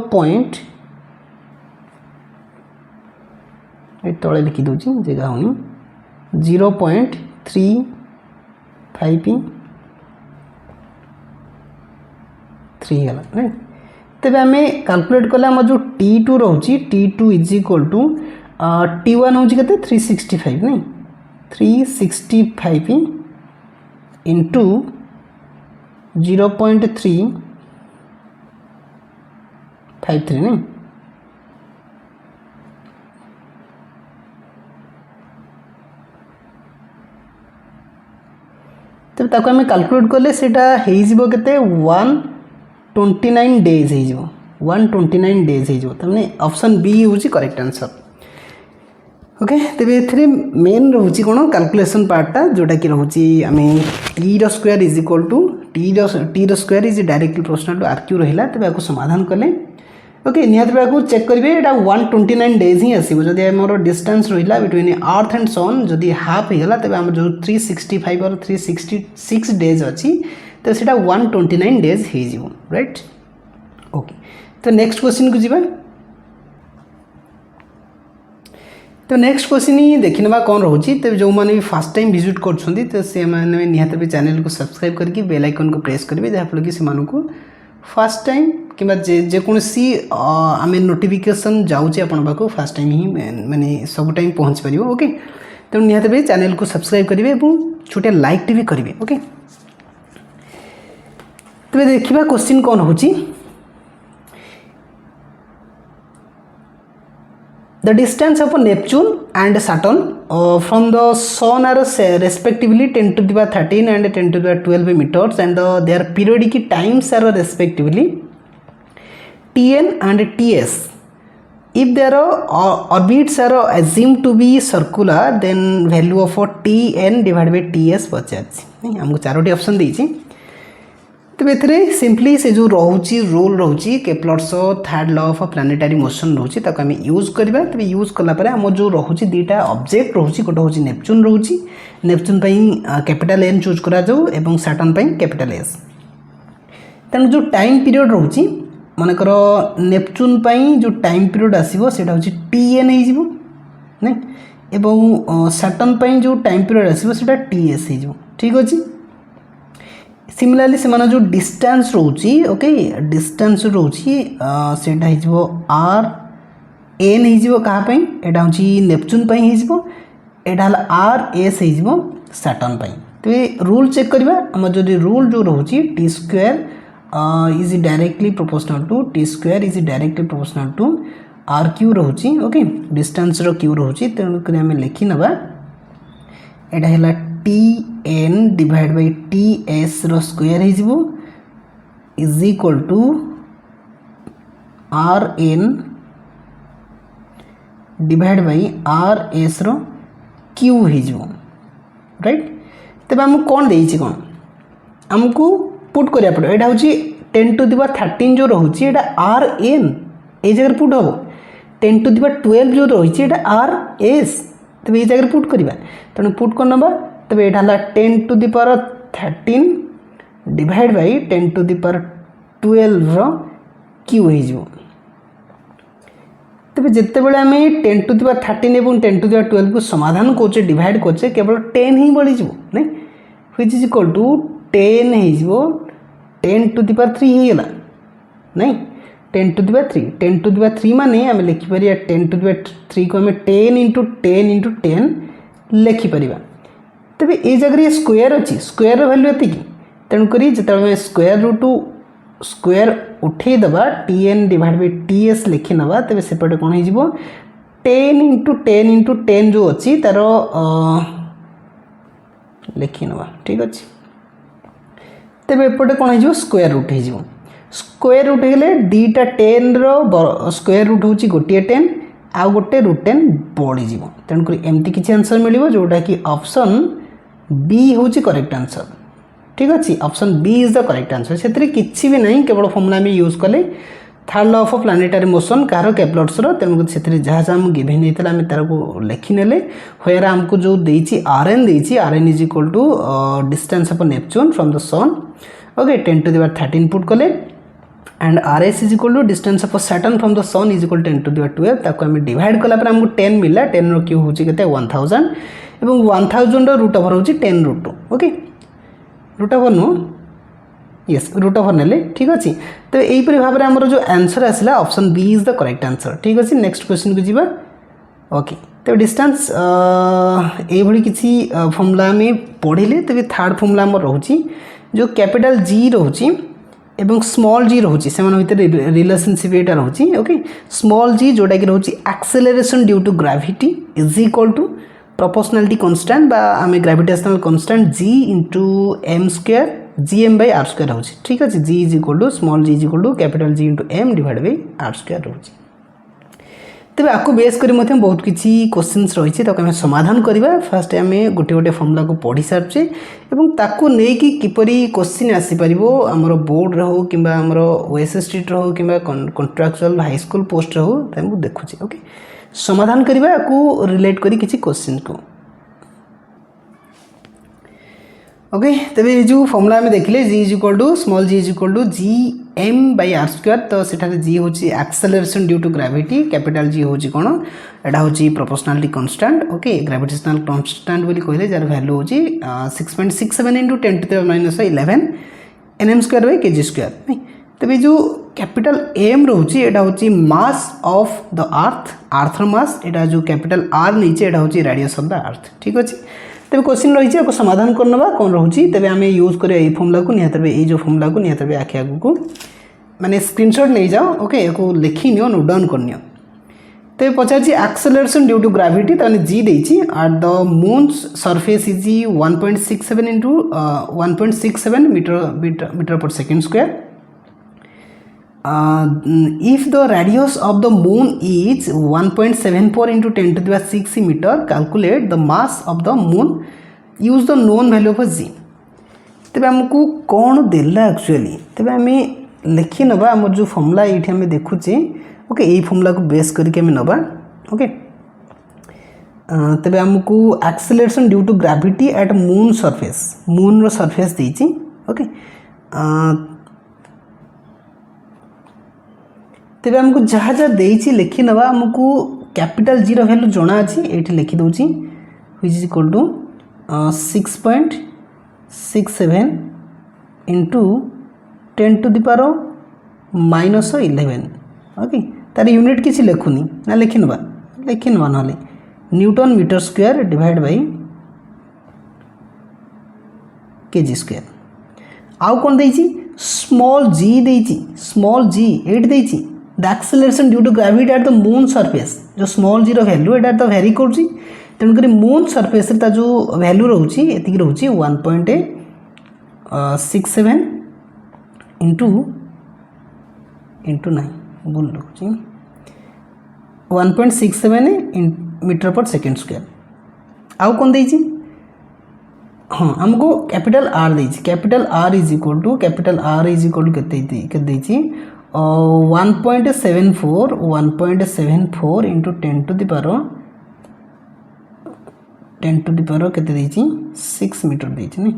ए तळे लिखि दोची जगह होनी 0.353 गला नै तबे हमें कैलकुलेट कला हम जो T2 रहउची T2 is equal to T1 होची केते 365 नै 365 इनटू 0.353 नै तब ताको हमें कैलकुलेट करले सेटा हे जिवो केते 129 डेज हे जिवो 129 डेज हे जिवो तमने ऑप्शन बी होची करेक्ट आंसर ओके तबे एथरे मेन रहउची कोन कैलकुलेशन पार्टटा जोटा कि रहउची हमें t रो square is equal to t रो square is directly proportional to rq रहिला तबे आको समाधान करले ओके निहात को चेक करिवे एटा 129 डेज ही आसीबो जदी हमर डिस्टेंस रहिला बिटवीन अर्थ एंड सन जदी हाफ हे गला तबे हम जो 365 और 366 डेज अछि तो सेटा 129 डेज हे जिवो राइट ओके तो नेक्स्ट क्वेश्चन को जिबा तो नेक्स्ट क्वेश्चन ही देखिनबा कोन रहउची तो जो माने भी फर्स्ट टाइम विजिट करछुंदी तो से माने निहात भी चैनल को सब्सक्राइब करके बेल आइकन को प्रेस करिवे जहा फल कि से मानु को फर्स्ट टाइम किबा जे कोनसी आमे नोटिफिकेशन जाउची आपन बाको फर्स्ट टाइम ही माने सब टाइम पहुंच परिबो ओके तो निहात भी चैनल को सब्सक्राइब करिवे एवं छोटे लाइक भी करिवे ओके तो देखिबा क्वेश्चन कोन होची The distance of Neptune and Saturn from the Sun are respectively 10 to the power 13 and 10 to the power 12 meters, and their periodic times are respectively Tn and Ts. If their orbits are assumed to be circular, then value of Tn divided by Ts पचासी हमको Charoti option देइछि तो एथरे simply से जो रहउची rule रहउची Kepler's third law of planetary motion रहउची ताको हम यूज करबा तबे यूज कला परे हम जो रहउची दीटा ऑब्जेक्ट रहउची गोटे होची नेपच्यून रहउची नेपच्यून पई कैपिटल एन चूज करा जाऊ एवं सैटर्न पई कैपिटल एस तन जो टाइम पीरियड रहउची माने करो नेपच्यून पई जो टाइम पीरियड आसीबो सेटा होची tn हे जिवो ने एवं सैटर्न पई जो टाइम पीरियड आसीबो सेटा ts हे जिवो ठीक अछि सिमिलरली से माने जो डिस्टेंस रोची ओके डिस्टेंस रोची सेटा हे जिवो r n हे जिवो कहा पई एटा होची नेपच्यून पई हे जिवो एटा हला r s हे जिवो सैटर्न पई तो ये रूल चेक करबा हम जो रूल जो रोची t square is directly proportional to r q रोची ओके डिस्टेंस रो q रोची तेनु कने हम लिखि नबा एटा हला Tn डिवाइड बाय Ts रो स्क्वायर हे जिवो is equal to Rn divide by Rs रो Q हे जिवो राइट तबे हम कोन देइछि कोन हमकू पुट करिया पड़ो एटा होची 10 टू द पावर 13 जो रहउची एटा Rn ए जगह पुट हो 10 टू द पावर 12 जो रहउची एटा Rs तबे ए जगह पुट करिबा तने पुट कोन नंबर तबे एटा हला 10 to the power 13 divide by 10 to the power 12 रो क्यू हो तेज जिते बड़े आम 10 टू द पावर 13 और 10 टू द पावर 12 को समाधान करें डिवाइड करें केवल 10 ही बढ़ी नहीं व्हिच इज इक्वल टू 10 हो 10 टू द पावर 3 होगा नहीं 10 to the power 3 10 to the power 3 माने आम लिखिपर 10 टू द पावर 3 को आम 10 इंटू 10 इंटू 10 लिखिपर तेज ये जगह स्क्वायर अच्छी स्क्वायर वैल्यू एति तेणुक जो स्क्वायर उठेदेवा टीएन डिवाइड बाई टीएस लिखि नवा तेज सेपटे कौन हो 10 इंटू 10 इंटू 10 जो अच्छी तार लिखि नवा ठीक अच्छे तेज एपटे कौन हो स्क्वायर रूट हो स्क्वायर रूट होगले दीटा 10 स्क्वायर रूट हूँ गोटे 10 आउ गोटे रूट 10 बढ़ीज तेणुक एमती किसी आंसर मिले जोटा कि ऑप्शन बी हूँ करेक्ट आंसर ठीक अच्छे option B is the correct answer से किसी भी नहीं केवल फॉर्मूला आम यूज कले third law of planetary motion कहार केप्लर्सर तेणुक से जहाँ जहाँ गिभेन होता है आम तार को लिखिने होयर आमको जो देती R N is equal to distance of Neptune from the sun okay 10 to the power 13 put कले and R S is equal to distance of Saturn from the sun is equal 10 to the power 12 ताको आम divide कलापर आमको 10 मिला 10 Q हूँ के 1000 एवं 1000 root over हूँ 10 root 2 okay root over नु यस रूट ओवर ने ठीक अच्छे तो यहीपरि भाव में आमर जो आंसर आसला option B is the correct answer ठीक अच्छे नेक्स्ट क्वेश्चन को जीवा ओके तो डिस्टेंस ये किसी फॉर्मूला आम पढ़े तेज थर्ड फॉर्मूला आम रोचे जो कैपिटल जी रोचे एवं स्मॉल जी रोचे से रिलेशनशिप यहाँ रोचे ओके स्मॉल जी जोटा कि रोचे acceleration due to gravity is equal to proportionality constant बा आम gravitational constant G into M square G M by R square रोचे ठीक अच्छे G is equal to small G is equal to capital G into M divide by R square रोचे तेज आपको base कर बहुत किसी क्वेश्चंस रही आम समाधान करवा फास्ट आम गोटे गोटे फॉर्मूला को पढ़ी सारे ताकू नहीं किपरि क्वेश्चन आसीपर आमर बोर्ड हो कि आमर ओएसएसटी हो कि कॉन्ट्रैक्चुअल हाई स्कूल पोस्ट हो देखुचे ओके समाधान करवा को रिलेट करी किसी क्वेश्चन को ओके तेज जो फॉर्मूला आम देखिले G is equal to small G is equal to G M by R square तो सेठारे जी हूँ acceleration due to gravity capital G हूँ कौन एटा हूँ proportionality constant okay gravitational constant बोली कहले जार वैल्यू हूँ 6.67 into 10 to the minus 11 NM square by KG square नहीं तेज जो कैपिटल एम रोचे एटा हूँ मास ऑफ द अर्थ मास एटा जो कैपिटल आर नहीं एटा हूँ रेडियस ऑफ द अर्थ ठीक अच्छे तेज क्वेश्चन रही है समाधान करना कौन रोचे तेज आम यूज कर फॉर्मूला को निहत ये जो फॉर्मूला को निहत आखि आगे को माने स्क्रीनशॉट नहीं जाओ ओके को लिखी नियो नोट डाउन करनी तेज पचार एक्सेलरेशन ड्यू टू ग्रेविटी तो जी देती at the moon's surface is 1.67 into 1.67 metre per second square if the radius of the moon is 1.74 into 10 to the power 6 meter calculate the mass of the moon use the known value of g तेज आमको कौन देला actually तेज आम लिखि नवा आम जो formula ये आम देखुचे ओके यही फॉर्मूला को बेस करके आम नवा ओके तेज आमको acceleration due to gravity at moon surface moon रो सरफेस देती ओके तेज आमको जहाँ जहाँ देती लिखि नवा आमको कैपिटल जी रो वैल्यू जना अच्छी ये लिखि दूची which is equal to 6.67 into 10 to the power minus 11 okay तार यूनिट किसी लिखुनी ना लिखि नवा ना newton metre square divide by KG square आउ कौन देती स्मॉल जी देती स्मॉल जी एट देती the acceleration due to gravity at the moon surface जो स्मॉल जी वैल्यू एट तो भैरी कर तेणुक मून सरफेस जो वैल्यू रोचे ये रोचे 1.67 इंटू 9 भूल रखुची 1.67 मीटर पर सेकेंड स्क्वायर आउ कौन देती हाँ हमको कैपिटल आर देती capital R is equal to के 1.74 इंटू 10 टू द पावर के 6 मीटर देती नहीं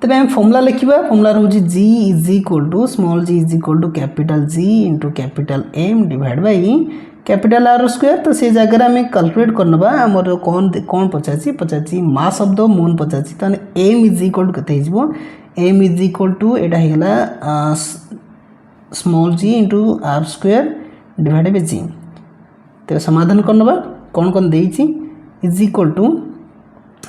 तेज आम फर्मुला लिखा फर्मुला रोचे G is equal to small G is equal to capital G into capital M divide by capital R square. तो से जगह आम कैलकुलेट करनबा आमर कौन कौन पचासी मास ऑफ द मून पचासी तो एम इज इक्वल टू केते एम इज इक्वल टू एटा हेगला small G into R square divide by G. तो समाधान करनबा कौन कौन देइछि is equal to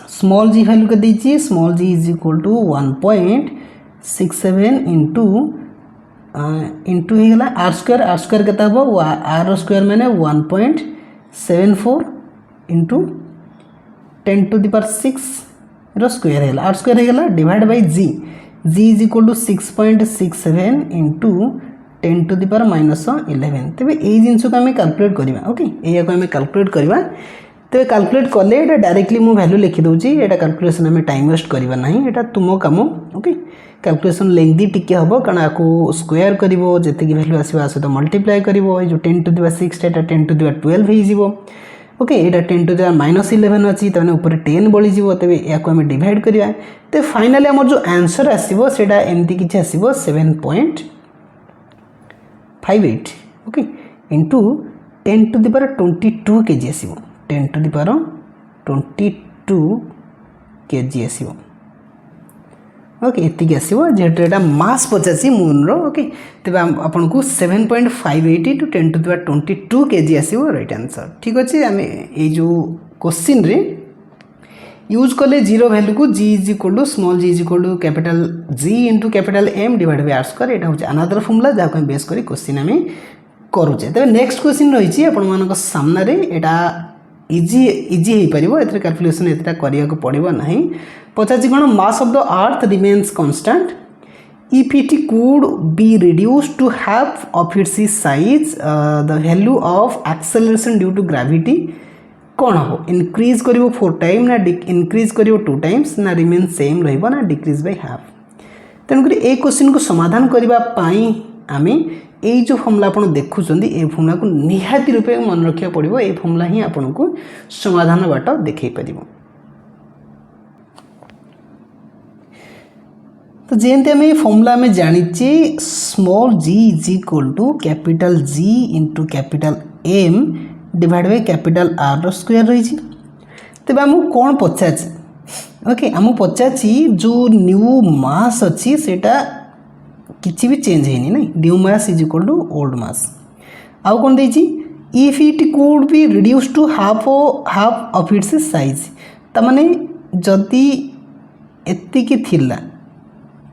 small G value के दीजिए small G is equal to 1.67 into होगा आर स्क्वायर के हम आर स्क्वायर मैंने 1.74 into 10 to the power 6 square है आर स्क्वायर होगा divide by G is equal to 6.67 into 10 to the power -11। तेज यही जिनस को आम कैलकुलेट करवा ओके या आम कैलकुलेट करवा। तो कैलकुलेट कले ये डायरेक्टली मु वैल्यू लिखिदे ये कैलकुलेशन आम टाइम वेस्ट करवा ना ये तुम कम ओके कैलकुलेशन लेंथी टिके हम कारण आपको स्क्वायर कर जी वैल्यू आसो सहित मल्टीप्लाई कर जो 10 टू द पावर 6 टा 10 टू द पावर 12 हो ओके यहाँ 10 टू द पावर -11 अच्छी तो ऊपर 10 बढ़ी तेज या आम डिवाइड करवा। तो फाइनाली आम जो आंसर आसो एमती किसी आसो 7.58 okay into 10 to the power 22 kg आसो 10 टू द पावर 22 kg आसो ओके एतिक आसो जेहेतु यहाँ मास 85 मून रो ओके तेज आपन को 7.58 to 10 to the power 22 kg आसो राइट आंसर। ठीक अच्छे आम ये जो क्वेश्चन रे यूज कले जीरो वैल्यू को G is equal to small G is equal to capital G into capital M divide by R square यहाँ हूँ अनादर फर्मुला जहाँ बेस कर क्वेश्चन आम करुचे। तेज नेक्स्ट क्वेश्चन रही आपण सामने यहाँ इजी हो पार ए कैलकुलेसन एतटा करने को पड़ो ना पचासी कौन mass of the earth remains constant if it could be reduced to half of its size the value of acceleration due to gravity कौन हम इनक्रीज कर 4 टाइम ना इनक्रीज कर 2 टाइम्स ना रिमेन सेम रहा ना डिक्रीज बाय हाफ। तेणुक ये question को समाधान करने आम यही जो फर्मुला आप देखुं ये फर्मुला को निहाती रूपे मन रखा पड़ो ये फर्मुला ही आपन को समाधान बाट देखे पार। तो जमी आम ये फर्मुला आम जाचे small G is equal to capital G into capital M divide by capital R square रही। तेज आमको कौन पचार ओके आम पचार जो न्यू मास अच्छी सेटा किसी भी चेंज है नहीं new mass is equal to old mass आउ कौन देती if it could be reduce to half of its size तमाने जदि एतिकी थिला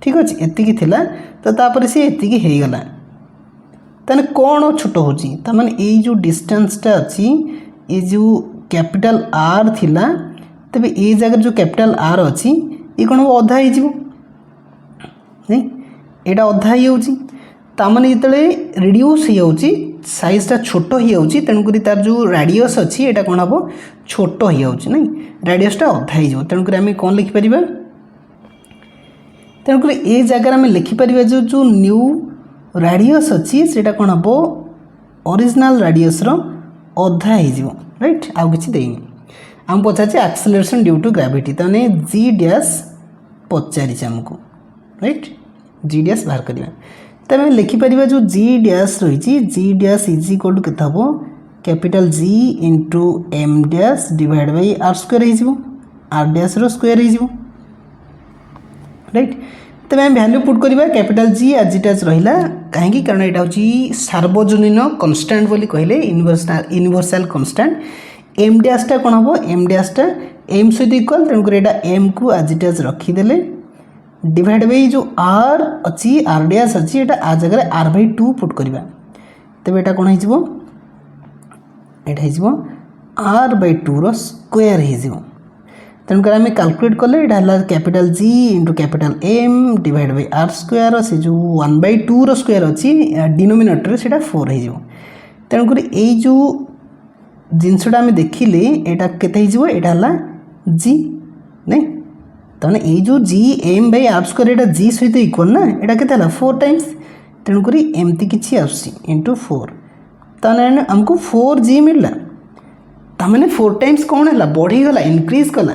ठीक अच्छे एतिकी थिला तो तापर सी एतिकी हो गला ताने कौन छोट होची ताने ये जो डिस्टेंसटा अच्छी ये जो कैपिटल आर थिला तबे ये जगह जो कैपिटल आर अच्छी ये कौन अधा हो यहाँ अधा होने जो रिड्यूस हो साइजटा छोट हो तेणुक तार जो रेडियस अच्छी यहाँ कौन हम छोट हो नहीं रेडियसटा अधा हो तेणुक आम कौन लिखिपर तेणुक ये जगह आम लिखिपर जो जो न्यू रेडियस अच्छी से कौन हम ओरिजिनल रेडियस अधा हो राइट आउ कि देनी आम पचार एक्सेलरेशन ड्यू टू ग्रेविटी तो जी डैश पचार आमको राइट जी डैश बाहर करवा। तो आम लिखिपर जो जी डैश रही G dash is equal to केते हम capital G into M dash divide by R square हो आर डैश स्क्वायर हो राइट। तेज आम वैल्यू पुट करवा कैपिटल जी आज इट आज रहा कहीं कारण यहाँ हूँ सार्वजनीन कन्स्टांट बोली कहले यूनिवर्सल कन्स्टांट एम डैशटा कौन हम एम डैशटा एम सहित इक्वल तेणुक यहाँ एम को आज इट आज रखीदे डिवाइड बाई जो आर अच्छी आर डैश अच्छी यहाँ आ जगह आर बाई 2 पुट करवा तेज यहाँ कौन हो आर बाई 2 स्क्वायर हो तेणुक आम कैलकुलेट कले यहाँ capital G into capital M divide by R square से जो 1/2 स्क्वायर अच्छी डिनोमिनेटर से 4 हो तेणुक यही जो जिनसटा आम देखिले यहाँ केते यहाँ जी नहीं तमें ये जो G M by R square यहाँ जी सहित इक्वल ना यहाँ के 4 टाइम्स तेणुक एमती किसी इंटू 4 ताने आमको 4g मिलला ताने 4 टाइम्स कौन है बढ़ीगला इनक्रीज कला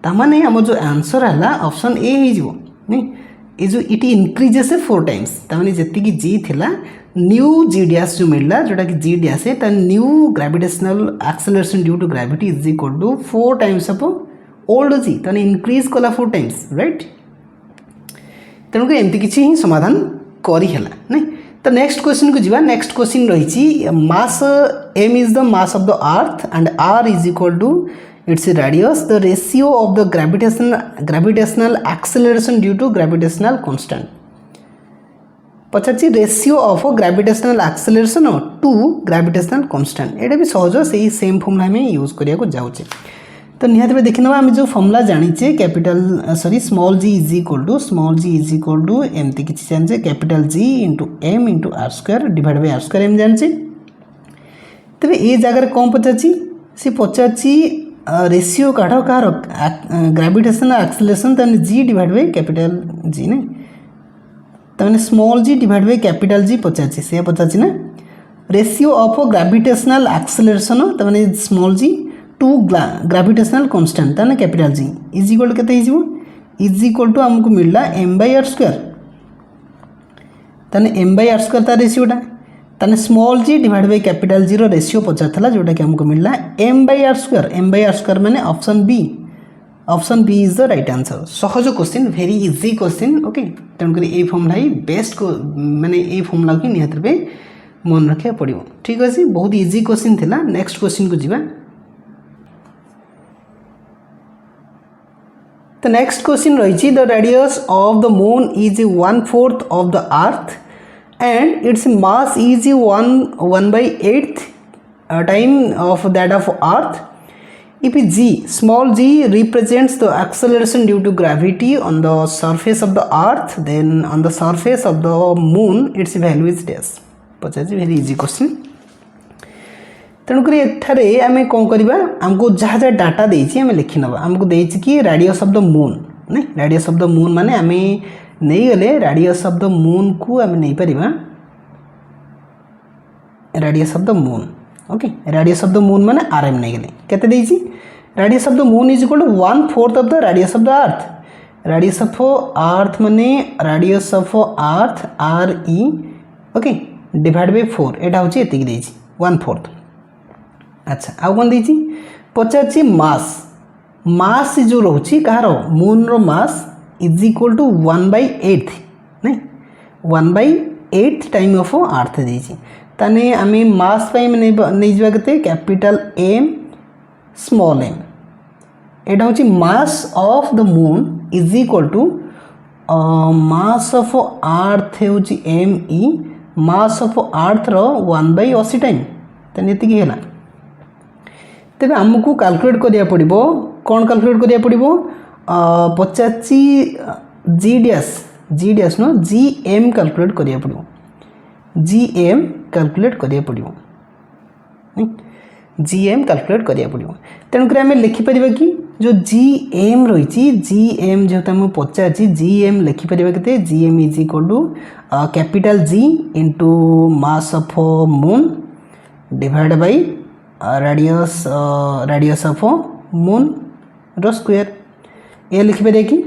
ताने आम जो आंसर है ऑप्शन ए हो नहीं ये जो इट इंक्रीजेस 4 टाइम्स ताने जति जी थिला न्यू जी डैश जो मिलला जोटा कि जी डैश है new gravitational acceleration due to gravity is equal to 4 times of old G ताने इंक्रीज कला 4 टाइम्स राइट। तेणुक एमती किसी ही समाधान करिहेला नहीं। तो नेक्स्ट क्वेश्चन को जीवा। नेक्स्ट क्वेश्चन रही mass M is the mass of the earth and R is equal to its radius the ratio of the gravitational acceleration due to gravitational constant. पचार ratio of gravitational acceleration to gravitational constant एटा भी सहज से same formula आम use करिया जाऊे। तो निहाती भाई देखने आम जो फॉर्मूला जानीचे capital sorry small G is equal to एमती किसी जाने capital G into M into R square divide by R square M जाने। तेरे ये जगह कौन पचार सी पचार रेशियो काढ़ कह ग्रेविटेशनल एक्सेलरेशन तने G divide by capital G नहीं तमें small G divide by capital G पचार से पचार ना रेशियो ऑफ ग्रेविटेशनल एक्सेलरेशन तमें small G to gravitational constant ताने capital G is equal to केते इज इक्वल टू आमको मिलला एम बाय आर स्क्वायर ताने एम बाय आर स्क्वायर तार रेशियोटा ताने small G divide by capital G रो रेशियो पचार जोटा कि हमको मिलला एम बाय आर स्क्वायर माने option B is the right answer. सहज question very easy question okay. तेणुक ये फॉर्मूला ही बेस्ट माने ये फॉर्मूला की निहत पे मन रखा पड़ो ठीक अच्छे। बहुत इजी क्वेश्चन थिला। नेक्स्ट क्वेश्चन को जीवा। The next question रही the radius of the moon is 1/4 of the earth and its mass is 1/8 time of that of earth. If g small g represents the acceleration due to gravity on the surface of the earth, then on the surface of the moon its value is dash। Pachar very easy question। तेणुक एठारे आम कौन करवा आमको जहाँ जहाँ data देती आम लिखी नवा आमको देती कि रेडियस ऑफ द मून नहीं रेडियस ऑफ द मून माने आम नहीं गले रेडियस ऑफ द मून को आम नहीं पारिबा radius of the moon okay. Radius of the moon माने आर एम नहीं गले केते देती radius of the moon is equal to 1/4 of the radius of the earth. Radius of earth माने radius of earth R E okay divide by 4 एटा होची एतिक देती 1/4। अच्छा आउ कौन देती पचार मास जो रोची कहार मून रो मास इज इक्वल टू 1/8 नहीं 1/8 टाइम ऑफ अर्थ देती ताने आम मास नहीं जावा के कैपिटल एम स्मॉल एम एटा होची mass of the moon is equal to mass of earth होची M E mass of earth रो 1/80 टाइम ताने एतिकी हैला। तेरे आमको कैलकुलेट करिया पड़िबो कौन कैलकुलेट करिया पड़िबो पचाची G dash no G M calculate करिया पड़िबो जी एम कैलकुलेट करिया पड़िबो जी एम कैलकुलेट करिया पड़िबो। तेणुक आम लिखिपर कि जो जी एम रही जी एम जेहेतु आम पचार जी एम लिखिपर के G M is equal to capital G into mass of moon divide by radius of moon रो स्क्वायर ये लिखिपर कि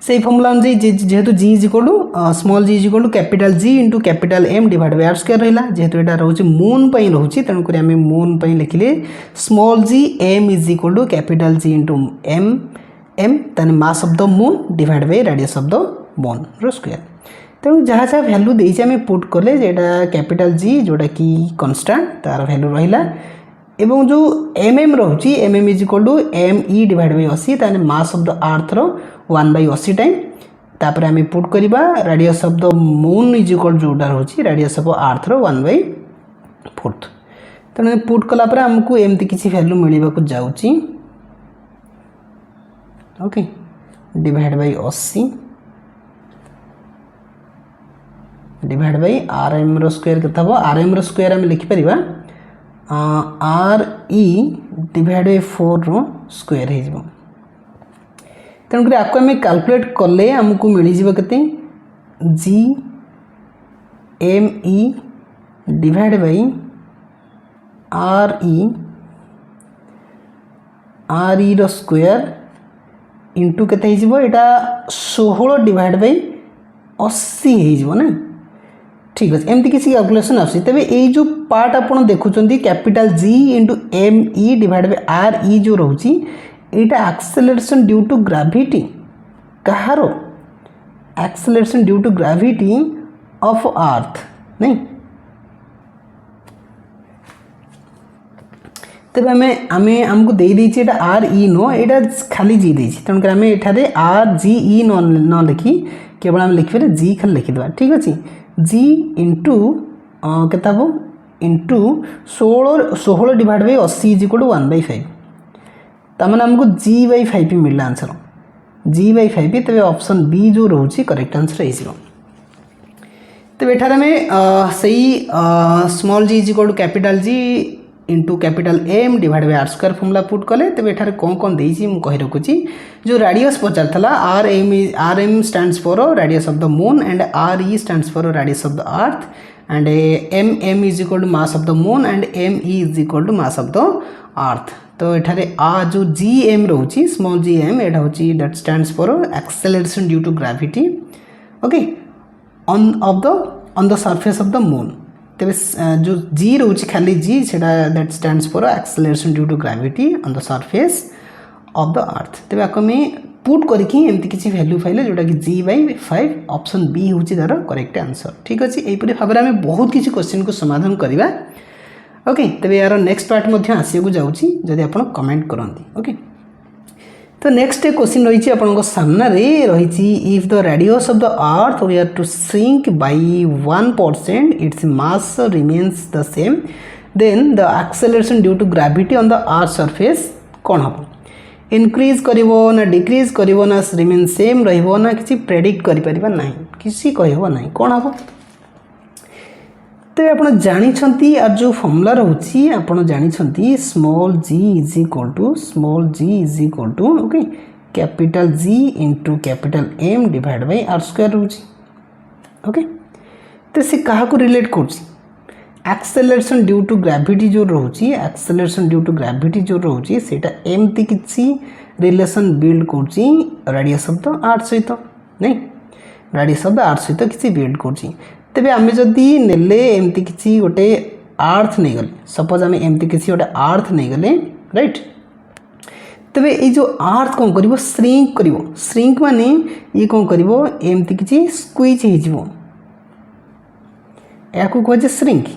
से फॉर्मूला अनुसार जेहेतु G is equal to small G is equal to capital G into capital M divide by R square रहा जेहेतु यहाँ रोचे मून पर रोचे तेणुक आम मून पर लिखिले small G M is equal to capital G into M ताने mass of the moon divide by radius of the moon रो स्क्वायर। तेणु जहाँ जहाँ भैल्यू देती आम पुट कले कैपिटल जी जोटा कि कन्स्टांट तार भैल्यू रहा एवं जो एम एम रोची M M is equal to M E divide by 80 ताने मास ऑफ द अर्थ रो 1/80 टाइम तापर आम पुट करवा radius of the moon is equal जोटा रोची रेडियस ऑफ अर्थ रो 1/4। तेणु पुट कलापर आमको एमती किसी भैल्यू मिलवा जाऊँगी okay divide by 80 divide by R M रो स्क्वायर के आर एम रो स्क्वायर आम लिखिपर आर ई डिवाइड बाय 4 रो स्क्वायर हो तेणुक आपको आम कैलकुलेट कले आमको मिल जाते G M E divide by R E रो स्क्वायर इंटू केते हो एटा 16 डिवाइड बाय 80 हो ना ठीक अच्छे एमती किसी कैलकुलेसन आस तेज ये जो पार्ट आपड़ देखुं capital G into M E divide by R E जो रोचे यहाँ एक्सेलरेशन ड्यू टू ग्राविटी कहार acceleration due to gravity of earth नहीं तेज आम आमको दे देछे एटा आर ई नो एटा खाली जी देछे तेणुक आम एठारे आर जी ई न लिखि केवल आम लिखिपारे जी खाली लिखिदेवा ठीक अच्छे जी इंटू केता हम into 16 divide by 80 is equal to 1/5 तमाने हमको जी बाई 5 मिलला आंसर जी बाई 5 तेज ऑप्शन बी जो रोचे करेक्ट आंसर हो तेज एठार आम सही small G is equal to capital G into capital M divide by R square formula put कले तेज एठार कौन कौन देसी मुझे कही रखुची जो रेडियस पचार R M stands for radius of the moon and R E stands for radius of the earth and M is equal to mass of the moon and M E is equal to mass of the earth तो एठारे जो G M रोची small G M एटा होची that stands for acceleration due to gravity okay on the surface of the moon तेरे जो G रोची खाली G सेटा that stands for acceleration due to gravity on the surface of the earth तेरे आको में put करके एमती किसी वैल्यू पाइले जोटा कि जी बाई 5 ऑप्शन बी होची तार करेक्ट आंसर ठीक अच्छे यहीपरि भाव में आम बहुत किसी क्वेश्चन को समाधान करवा ओके तेरे यार नेक्स्ट पार्ट मध्य आसिया जाऊँगी जदि आप कमेंट करती ओके तो नेक्स्ट क्वेश्चन रही आप सामने रही if the radius of the earth we are to shrink by 1% its mass remains the same then the acceleration due to gravity on the earth surface कौन हम इनक्रीज करिवो ना decrease करिवो ना remain same रहिवो ना किसी प्रेडिक्ट करि परिबा नाही किसी कहबो नाही कौन हम तेज आप जानी आर जो फॉर्मूला रोची आप जानी small G is equal to okay capital G into capital M divide by R square रोची ओके तो सी क्या रिलेट कर एक्सेलरेशन ड्यू टू ग्रेविटी जो रोची एक्सेलरेशन ड्यू टू ग्रेविटी जो रोची सेटा एमती किसी रिलेशन बिल्ड कर रेडियस ऑफ द अर्थ सहित नहीं रेडियस ऑफ द अर्थ सहित किसी बिल्ड कर तेरे आम जदि नेले एमती किसी गोटे अर्थ नहीं गले सपोज आम एमती किसी गोटे अर्थ नहीं गले राइट तेरे ये जो अर्थ कौन कर श्रिंक माने ये कौन कर एमती किसी स्क्वीज या कहे श्रिंक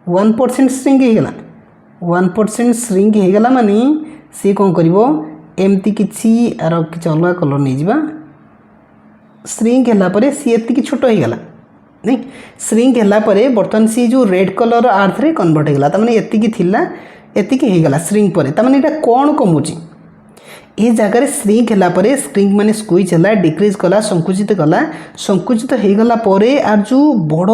1% श्रिंक होगला 1% श्रिंक होगला माने सी कौन कर एमती किसी आर कि अलग कलर नहीं जावा श्रिंक है सी एति छोट होगला नहीं श्रिंक है बर्तमान सी जो रेड कलर अर्थ रे कन्वर्ट होगला तमाने एतिकी होगला श्रिंक पर तमाने एटा कौन कमुची ये जगह श्रिंक है श्रिंक माने स्क्वीज है डिक्रीज कला संकुचित होगला आर जो बड़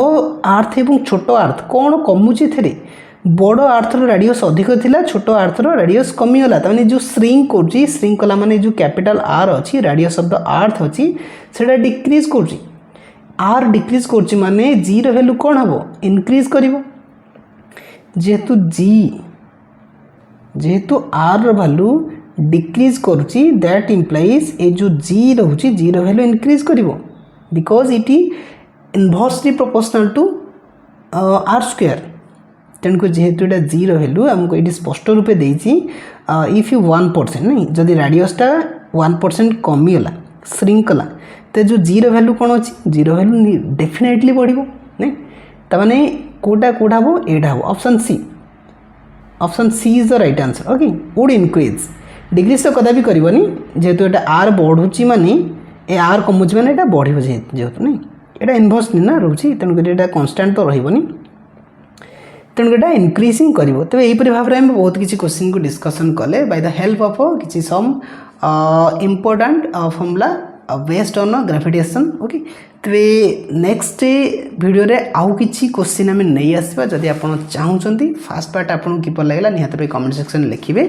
अर्थ एवं छोट अर्थ कौन कमुची थे बड़ अर्थर रेडियस अधिक थिला छोट अर्थर रेडियस कमीगला तमाने जो श्रिंक कर श्रिंक कला माने जो कैपिटल आर अच्छी रेडियस ऑफ द अर्थ अच्छी से डिक्रीज कर आर डिक्रीज कर माने जी वैल्यू कौन हम इनक्रीज कर जेहेतु जी जेहेतु आर वैल्यू डिक्रीज करुच्ची दैट इम्प्लाइज ए जो जी रोची जी वैल्यू इनक्रीज कर because it inversely proportional to R square तेणुक जेहेतु यहाँ जी वैल्यू आमको ये स्पष्ट रूपे देती इफ यू 1% नहीं जदि रेडियसटा 1% कमीगला श्रिंक कला तो जो जी वैल्यू कौन अच्छी जी वैल्यू डेफिनेटली बढ़ नहीं तमाने कोटा हम एटा हम option C is the right answer okay would increase decrease तो कदा भी करनी जेहेतु ये आर बढ़ुची माने ए आर कमुची माने ये बढ़ जेहेतु नहीं यहाँ इनवर्स ना रोचे तेणुक ये कन्स्टाट तो रही तेणुक ये इनक्रीजिंग कर तेज यहीपरि भाव में बहुत किसी क्वेश्चन को डिस्कसन कले बाय द हेल्प ऑफ किसी some important formula based on gravitation okay तेरे नेक्स्ट वीडियो रे आउ किसी क्वेश्चन आम नहीं आसवा जदि आप चाहते फास्ट पार्ट आपको किपर लगला निहत कमेंट सेक्शन लिखिए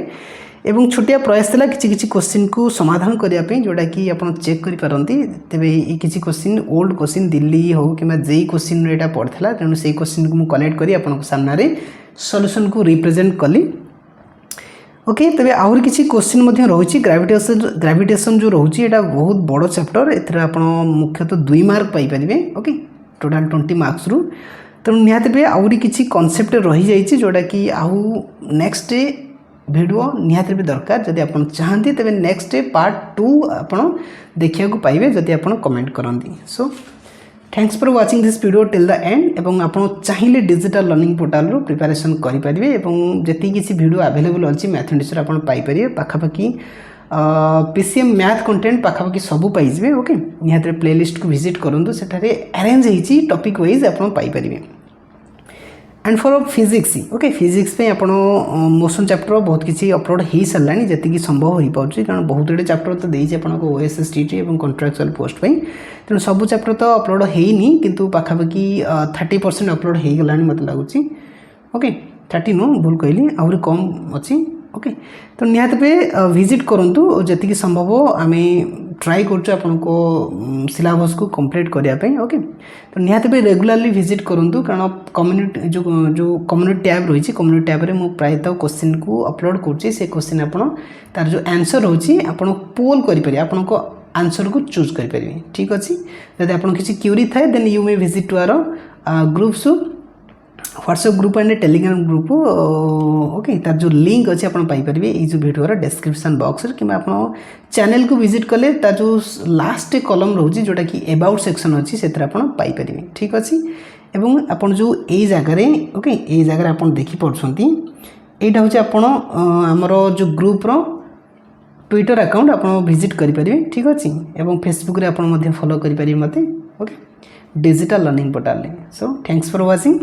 एवं छोटिया प्रयास था किसी क्वेश्चन को समाधान करने जोटा कि आप चेक करपारती तेरे किसी क्वेश्चन ओल्ड क्वेश्चन दिल्ली हो कि जेई क्वेश्चन यहाँ पड़ता तेणु से क्वेश्चन को मुझे कलेक्ट कर सामने सॉल्यूशन को रिप्रेजेंट कली ओके तबे आहुरी किसी क्वेश्चन मध्य रही ग्राविटेशन जो रोचे यहाँ बहुत बड़ चैप्टर आप मुख्यतः 2 mark Piper okay total 20 marks रु तेणु निहाती भाई आहुरी किसी कॉन्सेप्ट रही जाइए जोटा कि आउ नेक्स्ट वीडियो निहाती भी दरकार जदि आप चाहती तेरे नेक्स्ट पार्ट 2 आप देखा पाइबे जदि आप कमेंट करती so thanks for watching this video till the end एवं आप चाहिए डिजिटल लर्निंग पोर्टाल रू प्रिपरेशन करेंगे एवं जी किसी वीडियो अवेलेबल अच्छी मैथमेटिक्स आप पाइपर पाखापाखि पीसीएम मैथ कंटेंट पाखापाखि सब पाइबे ओके निहाती प्लेलिस्ट को विजिट करूँ सेठारे अरेंज होती टॉपिक वाइज आप Piper and for physics okay physics पे आप मोशन चैप्टर बहुत किसी अपलोड हो सारा जी संभव हो पार्टी कारण बहुत गुड़े चैप्टर तो देती आपको ओएसएसटीटी और कॉन्ट्रैक्चुअल पोस्ट तेणु सब चैप्टर तो अपलोड होनी किंतु पाखापाखि 30% अपलोड हो गला मत लगुच ओके 30 नु भूल कहली आहरी कम अच्छी ओके तो निहाती पे विजिट करूँ जी संभव आम ट्राई कर सिलेबस को कंप्लीट करने ओके तो निहाती पे रेगुलरली विजिट करूँ कारण कम्युनिटी जो कम्युनिटी टैब रही कम्युनिटी टैब रे मुझे प्रायतः क्वेश्चन को अपलोड कर क्वेश्चन आप तार जो आंसर रोचे आप पोल करेंगे आपण को आंसर को चूज करेंगे ठीक अच्छे जब आप किसी क्यूरी थाए then you may visit to our groups WhatsApp group and Telegram group okay तार जो लिंक अच्छे आप पाइपर ये जो वीडियो डिस्क्रिप्शन बॉक्स कि आप चैनल को विजिट कले तार जो लास्ट कलम रोचे जोटा कि अबाउट सेक्शन अच्छी से पाइपर ठीक अच्छे एवं आप जो ये जगार ओके ये जगार आप देखिपुंट यहाँ हूँ आमर जो ग्रुप्र ट्विटर अकाउंट आप विजिट करेंगे ठीक अच्छे एवं फेसबुक रे आप फॉलो करेंगे मत okay digital learning portal so thanks for watching.